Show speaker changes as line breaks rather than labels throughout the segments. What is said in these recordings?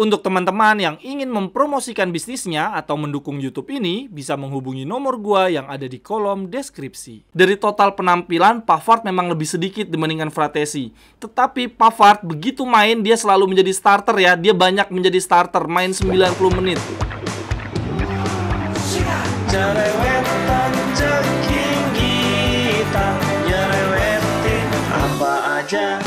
Untuk teman-teman yang ingin mempromosikan bisnisnya atau mendukung YouTube ini, bisa menghubungi nomor gua yang ada di kolom deskripsi. Dari total penampilan, Pavard memang lebih sedikit dibandingkan Fratesi. Tetapi Pavard begitu main, dia selalu menjadi starter ya. Dia banyak menjadi starter, main 90 menit.
Cerewetan ceking kita, nyerewetin apa aja.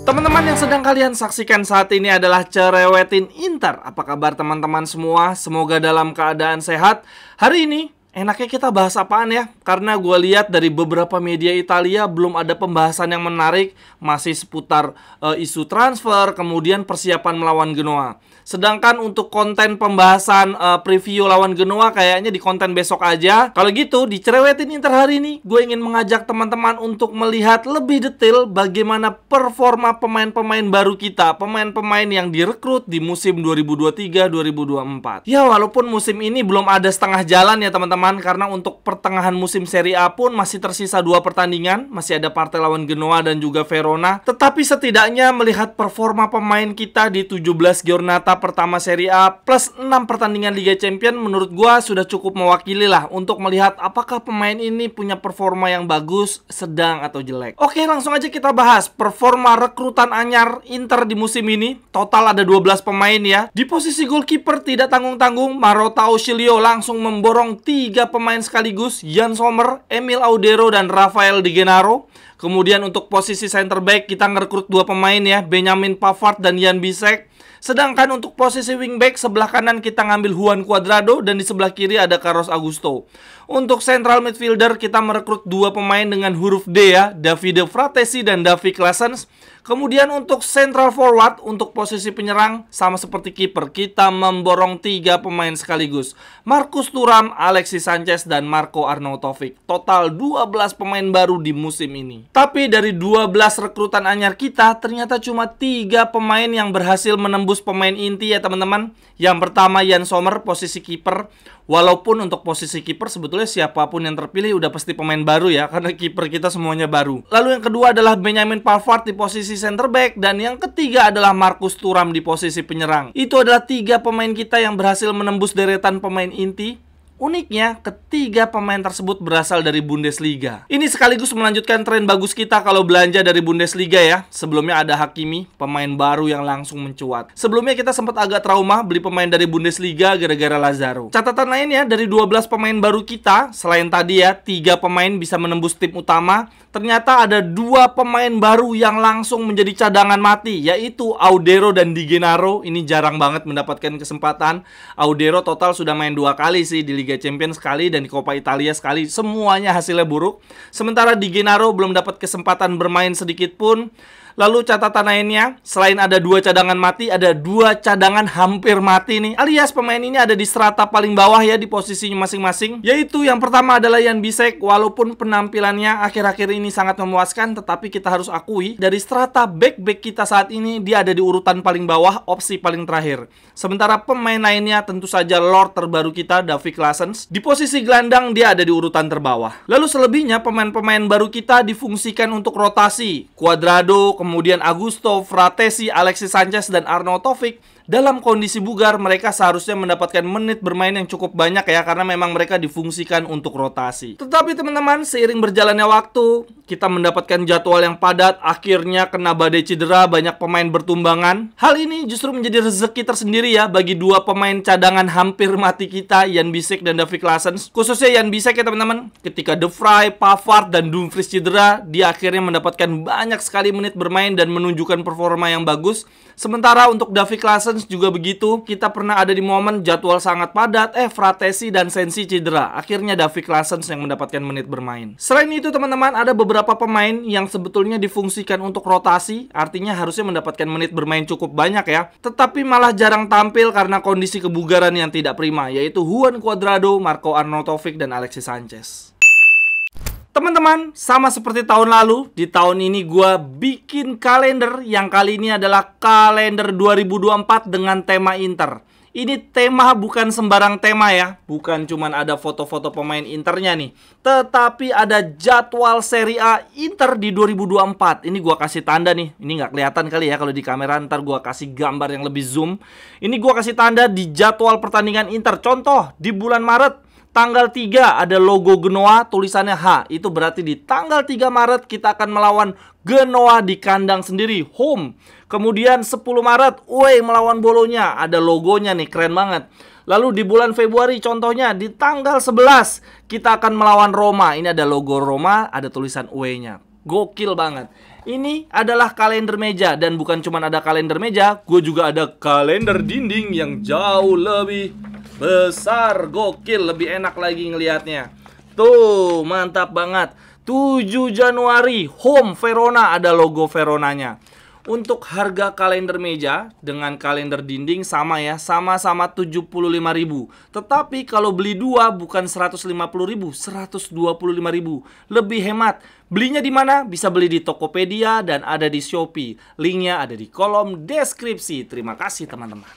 Teman-teman yang sedang kalian saksikan saat ini adalah Cerewetin Inter. Apa kabar teman-teman semua? Semoga dalam keadaan sehat. Hari ini enaknya kita bahas apaan ya? Karena gue lihat dari beberapa media Italia belum ada pembahasan yang menarik. Masih seputar isu transfer, kemudian persiapan melawan Genoa. Sedangkan untuk konten pembahasan preview lawan Genoa kayaknya di konten besok aja. Kalau gitu di Cerewetin Inter hari ini gue ingin mengajak teman-teman untuk melihat lebih detail bagaimana performa pemain-pemain baru kita, pemain-pemain yang direkrut di musim 2023-2024. Ya walaupun musim ini belum ada setengah jalan ya teman-teman, karena untuk pertengahan musim Serie A pun masih tersisa 2 pertandingan, masih ada partai lawan Genoa dan juga Verona. Tetapi setidaknya melihat performa pemain kita di 17 giornata pertama Serie A plus 6 pertandingan Liga Champions, menurut gua sudah cukup mewakili lah untuk melihat apakah pemain ini punya performa yang bagus, sedang atau jelek. Oke, langsung aja kita bahas performa rekrutan anyar Inter di musim ini. Total ada 12 pemain ya. Di posisi goalkeeper tidak tanggung-tanggung, Marotta Ausilio langsung memborong 3 pemain sekaligus, Yann Sommer, Emil Audero dan Rafael Di Gennaro. Kemudian untuk posisi center back kita ngerekrut 2 pemain ya, Benjamin Pavard dan Jan Bisek. Sedangkan untuk posisi wingback sebelah kanan kita ngambil Juan Cuadrado dan di sebelah kiri ada Carlos Augusto. Untuk central midfielder kita merekrut 2 pemain dengan huruf D ya, Davide Fratesi dan Davy Klaassen. Kemudian untuk central forward, untuk posisi penyerang sama seperti kiper, kita memborong 3 pemain sekaligus, Marcus Thuram, Alexis Sanchez dan Marco Arnautovic. Total 12 pemain baru di musim ini. Tapi dari 12 rekrutan anyar kita, ternyata cuma 3 pemain yang berhasil menembus pemain inti ya teman-teman. Yang pertama Yann Sommer, posisi kiper. Walaupun untuk posisi kiper sebetulnya siapapun yang terpilih udah pasti pemain baru ya, karena kiper kita semuanya baru. Lalu yang kedua adalah Benjamin Pavard di posisi center back, dan yang ketiga adalah Marcus Thuram di posisi penyerang. Itu adalah 3 pemain kita yang berhasil menembus deretan pemain inti. Uniknya, ketiga pemain tersebut berasal dari Bundesliga. Ini sekaligus melanjutkan tren bagus kita kalau belanja dari Bundesliga ya. Sebelumnya ada Hakimi, pemain baru yang langsung mencuat. Sebelumnya kita sempat agak trauma beli pemain dari Bundesliga gara-gara Lazaro. Catatan lainnya, dari 12 pemain baru kita, selain tadi ya, 3 pemain bisa menembus tim utama, ternyata ada 2 pemain baru yang langsung menjadi cadangan mati, yaitu Audero dan Di Gennaro. Ini jarang banget mendapatkan kesempatan. Audero total sudah main 2 kali sih, di Liga Champions sekali dan di Coppa Italia sekali. Semuanya hasilnya buruk. Sementara Di Gennaro belum dapat kesempatan bermain sedikit pun. Lalu catatan lainnya, selain ada 2 cadangan mati, ada 2 cadangan hampir mati nih. Alias pemain ini ada di strata paling bawah ya, di posisinya masing-masing. Yaitu yang pertama adalah Jan Bisek. Walaupun penampilannya akhir-akhir ini sangat memuaskan, tetapi kita harus akui, dari strata back-back kita saat ini, dia ada di urutan paling bawah, opsi paling terakhir. Sementara pemain lainnya tentu saja Lord terbaru kita, Davy Klaassen. Di posisi gelandang dia ada di urutan terbawah. Lalu selebihnya pemain-pemain baru kita difungsikan untuk rotasi. Cuadrado, kemudian Augusto, Fratesi, Alexis Sanchez dan Arnautovic. Dalam kondisi bugar, mereka seharusnya mendapatkan menit bermain yang cukup banyak ya, karena memang mereka difungsikan untuk rotasi. Tetapi teman-teman, seiring berjalannya waktu, kita mendapatkan jadwal yang padat, akhirnya kena badai cedera, banyak pemain bertumbangan. Hal ini justru menjadi rezeki tersendiri ya bagi 2 pemain cadangan hampir mati kita, Jan Bisek dan Davy Klaassen. Khususnya Jan Bisek ya teman-teman, ketika De Vrij, Pavard dan Dumfries cedera, dia akhirnya mendapatkan banyak sekali menit bermain dan menunjukkan performa yang bagus. Sementara untuk Davy Klaassen juga begitu, kita pernah ada di momen jadwal sangat padat, Fratesi dan Sensi cedera. Akhirnya Davy Klaassen yang mendapatkan menit bermain. Selain itu teman-teman, ada beberapa pemain yang sebetulnya difungsikan untuk rotasi, artinya harusnya mendapatkan menit bermain cukup banyak ya, tetapi malah jarang tampil karena kondisi kebugaran yang tidak prima, yaitu Juan Cuadrado, Marco Arnautovic dan Alexis Sanchez. Teman-teman, sama seperti tahun lalu, di tahun ini gue bikin kalender yang kali ini adalah kalender 2024 dengan tema Inter. Ini tema bukan sembarang tema ya. Bukan cuman ada foto-foto pemain Internya nih, tetapi ada jadwal Serie A Inter di 2024. Ini gua kasih tanda nih. Ini nggak kelihatan kali ya kalau di kamera, ntar gua kasih gambar yang lebih zoom. Ini gua kasih tanda di jadwal pertandingan Inter. Contoh, di bulan Maret tanggal 3 ada logo Genoa, tulisannya H. Itu berarti di tanggal 3 Maret kita akan melawan Genoa di kandang sendiri, home. Kemudian 10 Maret, melawan Bolonya. Ada logonya nih, keren banget. Lalu di bulan Februari contohnya di tanggal 11 kita akan melawan Roma. Ini ada logo Roma, ada tulisan nya. Gokil banget. Ini adalah kalender meja. Dan bukan cuma ada kalender meja, gue juga ada kalender dinding yang jauh lebih besar. Gokil, lebih enak lagi ngelihatnya. Tuh, mantap banget. 7 Januari, home Verona, ada logo Veronanya. Untuk harga kalender meja dengan kalender dinding sama ya, sama-sama 75.000. Tetapi kalau beli dua bukan 150.000, 125.000. Lebih hemat. Belinya di mana? Bisa beli di Tokopedia dan ada di Shopee. Linknya ada di kolom deskripsi. Terima kasih teman-teman.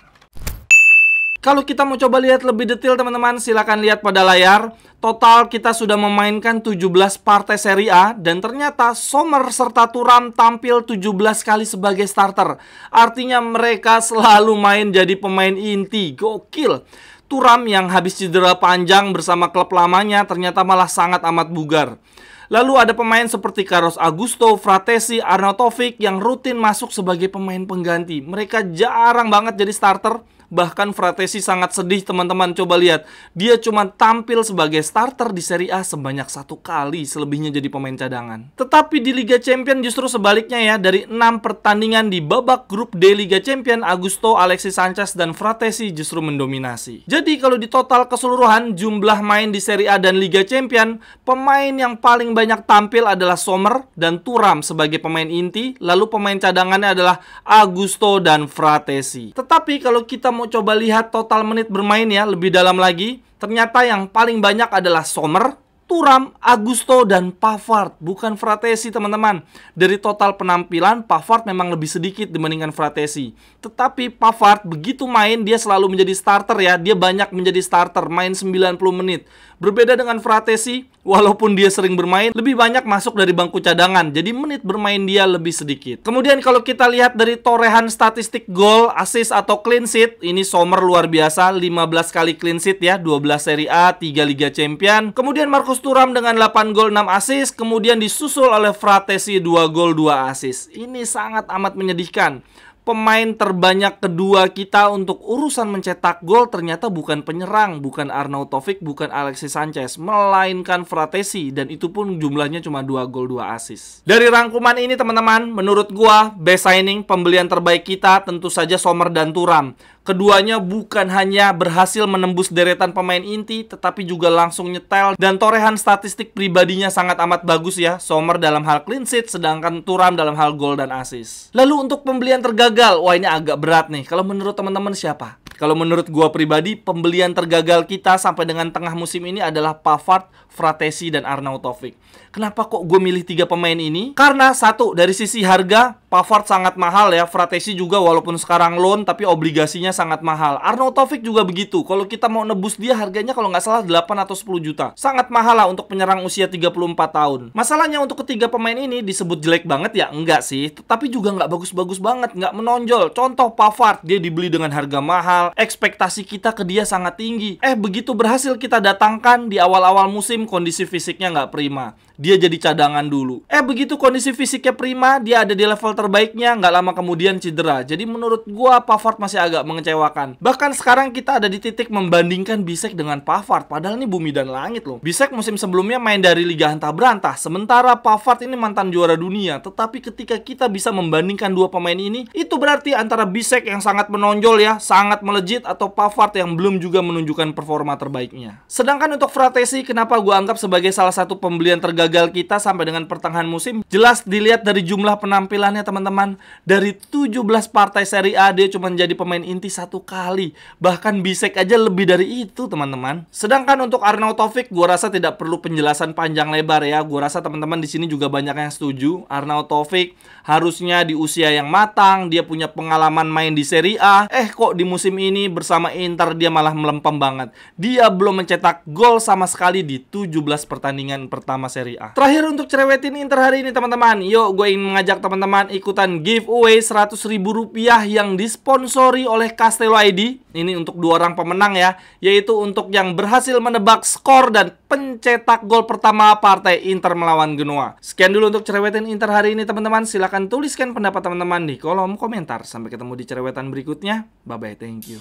Kalau kita mau coba lihat lebih detail teman-teman, silakan lihat pada layar. Total kita sudah memainkan 17 partai Serie A dan ternyata Sommer serta Thuram tampil 17 kali sebagai starter. Artinya mereka selalu main jadi pemain inti. Gokil. Thuram yang habis cedera panjang bersama klub lamanya ternyata malah sangat amat bugar. Lalu ada pemain seperti Carlos Augusto, Fratesi, Arnautovic yang rutin masuk sebagai pemain pengganti. Mereka jarang banget jadi starter. Bahkan Fratesi sangat sedih teman-teman. Coba lihat, dia cuma tampil sebagai starter di Serie A sebanyak 1 kali, selebihnya jadi pemain cadangan. Tetapi di Liga Champions justru sebaliknya ya. Dari 6 pertandingan di babak grup D Liga Champions, Augusto, Alexis Sanchez, dan Fratesi justru mendominasi. Jadi kalau di total keseluruhan jumlah main di Serie A dan Liga Champions, pemain yang paling banyak tampil adalah Sommer dan Thuram sebagai pemain inti. Lalu pemain cadangannya adalah Augusto dan Fratesi. Tetapi kalau kita mau coba lihat total menit bermain ya lebih dalam lagi, ternyata yang paling banyak adalah Sommer, Thuram, Augusto, dan Pavard, bukan Fratesi teman-teman. Dari total penampilan, Pavard memang lebih sedikit dibandingkan Fratesi. Tetapi Pavard begitu main dia selalu menjadi starter ya. Dia banyak menjadi starter, main 90 menit. Berbeda dengan Fratesi, walaupun dia sering bermain, lebih banyak masuk dari bangku cadangan. Jadi menit bermain dia lebih sedikit. Kemudian kalau kita lihat dari torehan statistik gol, assist, atau clean sheet, ini Sommer luar biasa, 15 kali clean sheet ya, 12 Serie A, 3 Liga Champions. Kemudian Marcus Thuram dengan 8 gol 6 assist, kemudian disusul oleh Fratesi 2 gol 2 assist. Ini sangat amat menyedihkan. Pemain terbanyak kedua kita untuk urusan mencetak gol ternyata bukan penyerang, bukan Arnautovic, bukan Alexis Sanchez, melainkan Fratesi, dan itu pun jumlahnya cuma 2 gol 2 assist. Dari rangkuman ini teman-teman, menurut gua best signing, pembelian terbaik kita tentu saja Sommer dan Thuram. Keduanya bukan hanya berhasil menembus deretan pemain inti, tetapi juga langsung nyetel, dan torehan statistik pribadinya sangat amat bagus ya. Sommer dalam hal clean sheet, sedangkan Thuram dalam hal gol dan assist. Lalu untuk pembelian tergagal, wah ini agak berat nih. Kalau menurut teman-teman siapa? Kalau menurut gua pribadi, pembelian tergagal kita sampai dengan tengah musim ini adalah Pavard, Fratesi, dan Arnautovic. Kenapa kok gue milih 3 pemain ini? Karena satu, dari sisi harga, Pavard sangat mahal ya. Fratesi juga walaupun sekarang loan, tapi obligasinya sangat mahal. Arnautovic juga begitu. Kalau kita mau nebus dia, harganya kalau nggak salah 8 atau 10 juta. Sangat mahal lah untuk penyerang usia 34 tahun. Masalahnya untuk ketiga pemain ini disebut jelek banget ya? Enggak sih. Tapi juga nggak bagus-bagus banget, nggak menonjol. Contoh Pavard, dia dibeli dengan harga mahal. Ekspektasi kita ke dia sangat tinggi. Begitu berhasil kita datangkan di awal-awal musim, kondisi fisiknya nggak prima. Dia jadi cadangan dulu. Begitu kondisi fisiknya prima, dia ada di level terbaiknya, nggak lama kemudian cedera. Jadi menurut gua Pavard masih agak mengecewakan. Bahkan sekarang kita ada di titik membandingkan Bisek dengan Pavard. Padahal ini bumi dan langit loh. Bisek musim sebelumnya main dari Liga Antah Berantah, sementara Pavard ini mantan juara dunia. Tetapi ketika kita bisa membandingkan dua pemain ini, itu berarti antara Bisek yang sangat menonjol ya, sangat melejit, atau Pavard yang belum juga menunjukkan performa terbaiknya. Sedangkan untuk Fratesi, kenapa gua anggap sebagai salah satu pembelian tergagal kita sampai dengan pertengahan musim? Jelas dilihat dari jumlah penampilannya teman-teman. teman-teman. Dari 17 partai Serie A dia cuma jadi pemain inti 1 kali. Bahkan Bisek aja lebih dari itu teman-teman. Sedangkan untuk Arnautovic gua rasa tidak perlu penjelasan panjang lebar ya. Gua rasa teman-teman di sini juga banyak yang setuju. Arnautovic harusnya di usia yang matang, dia punya pengalaman main di Serie A. Kok di musim ini bersama Inter dia malah melempem banget. Dia belum mencetak gol sama sekali di 17 pertandingan pertama Serie A. Terakhir untuk cerewetin Inter hari ini teman-teman. Yuk, gue ingin mengajak teman-teman ikutan giveaway Rp100.000 yang disponsori oleh Castello ID. Ini untuk 2 orang pemenang ya, yaitu untuk yang berhasil menebak skor dan pencetak gol pertama partai Inter melawan Genoa. Sekian dulu untuk cerewetin Inter hari ini teman-teman. Silahkan tuliskan pendapat teman-teman di kolom komentar. Sampai ketemu di cerewetan berikutnya. Bye-bye, thank you.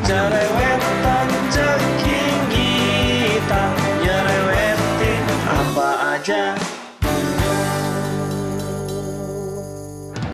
Cerewetan ceking kita nyerewetin apa aja.